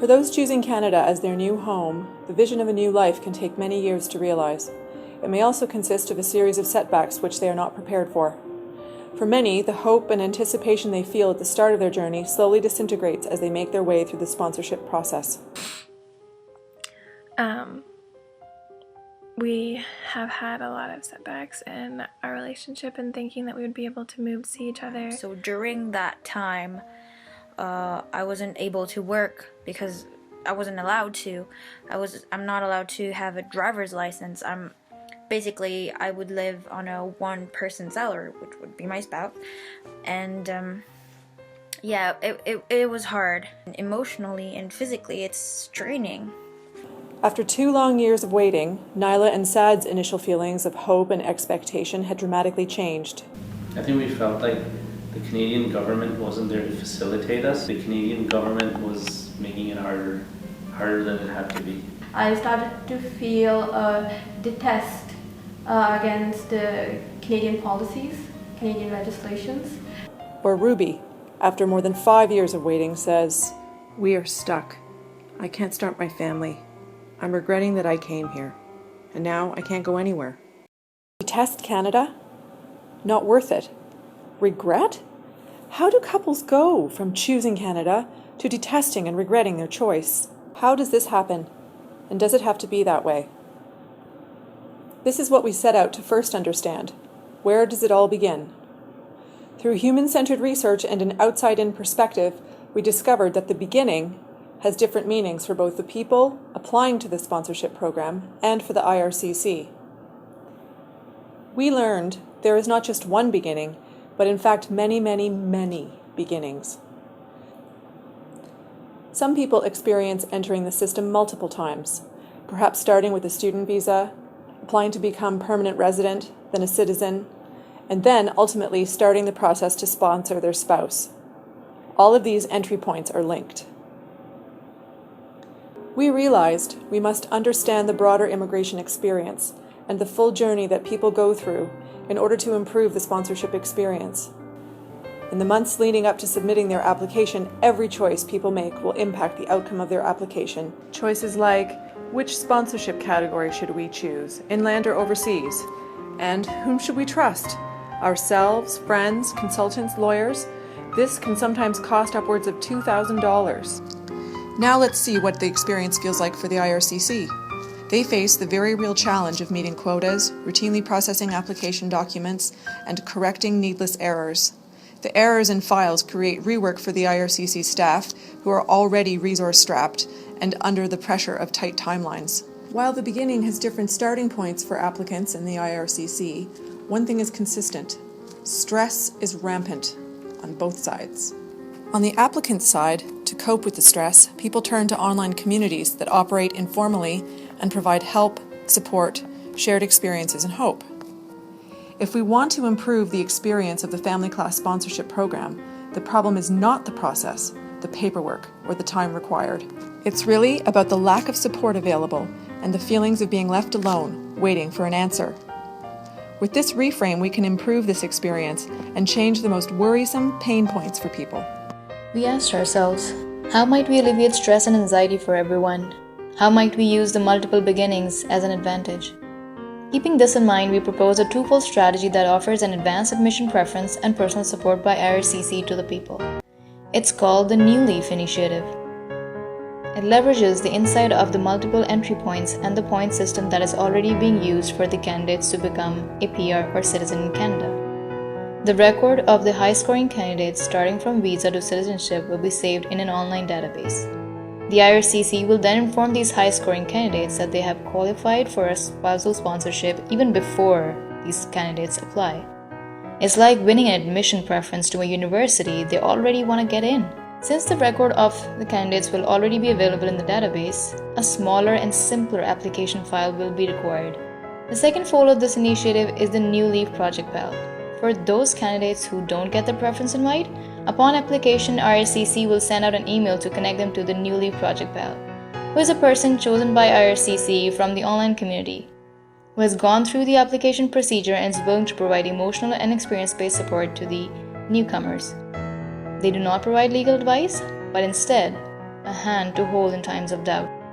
For those choosing Canada as their new home, the vision of a new life can take many years to realize. It may also consist of a series of setbacks which they are not prepared for. For many, the hope and anticipation they feel at the start of their journey slowly disintegrates as they make their way through the sponsorship process. We have had a lot of setbacks in our relationship and thinking that we would be able to move to see each other. So during that time, I wasn't able to work because I wasn't allowed to. I'm not allowed to have a driver's license. I would live on a one-person salary, which would be my spouse. And it was hard. Emotionally and physically, it's straining. After 2 long years of waiting, Nyla and Sad's initial feelings of hope and expectation had dramatically changed. I think we felt like the Canadian government wasn't there to facilitate us. The Canadian government was making it harder than it had to be. I started to feel detest against the Canadian policies, Canadian legislations. Where Ruby, after more than 5 years of waiting, says, "We are stuck. I can't start my family. I'm regretting that I came here, and now I can't go anywhere." Detest Canada? Not worth it. Regret? How do couples go from choosing Canada to detesting and regretting their choice? How does this happen? And does it have to be that way? This is what we set out to first understand. Where does it all begin? Through human-centered research and an outside-in perspective, we discovered that the beginning has different meanings for both the people applying to the sponsorship program and for the IRCC. We learned there is not just one beginning, but in fact many, many, many beginnings. Some people experience entering the system multiple times, perhaps starting with a student visa, applying to become permanent resident, then a citizen, and then ultimately starting the process to sponsor their spouse. All of these entry points are linked. We realized we must understand the broader immigration experience and the full journey that people go through in order to improve the sponsorship experience. In the months leading up to submitting their application, every choice people make will impact the outcome of their application. Choices like, which sponsorship category should we choose, inland or overseas? And whom should we trust? Ourselves, friends, consultants, lawyers? This can sometimes cost upwards of $2,000. Now let's see what the experience feels like for the IRCC. They face the very real challenge of meeting quotas, routinely processing application documents, and correcting needless errors. The errors in files create rework for the IRCC staff, who are already resource-strapped and under the pressure of tight timelines. While the beginning has different starting points for applicants in the IRCC, one thing is consistent. Stress is rampant on both sides. On the applicant side, to cope with the stress, people turn to online communities that operate informally and provide help, support, shared experiences, and hope. If we want to improve the experience of the Family Class Sponsorship Program, the problem is not the process, the paperwork, or the time required. It's really about the lack of support available and the feelings of being left alone, waiting for an answer. With this reframe, we can improve this experience and change the most worrisome pain points for people. We asked ourselves, how might we alleviate stress and anxiety for everyone? How might we use the multiple beginnings as an advantage? Keeping this in mind, we proposed a twofold strategy that offers an advanced admission preference and personal support by IRCC to the people. It's called the New Leaf Initiative. It leverages the insight of the multiple entry points and the point system that is already being used for the candidates to become a PR or citizen in Canada. The record of the high-scoring candidates starting from visa to citizenship will be saved in an online database. The IRCC will then inform these high-scoring candidates that they have qualified for a spousal sponsorship even before these candidates apply. It's like winning an admission preference to a university they already want to get in. Since the record of the candidates will already be available in the database, a smaller and simpler application file will be required. The second fold of this initiative is the New Leaf Project Pal. For those candidates who don't get their preference invite, upon application, IRCC will send out an email to connect them to the New Leaf Project Pal, who is a person chosen by IRCC from the online community, who has gone through the application procedure and is willing to provide emotional and experience-based support to the newcomers. They do not provide legal advice, but instead a hand to hold in times of doubt.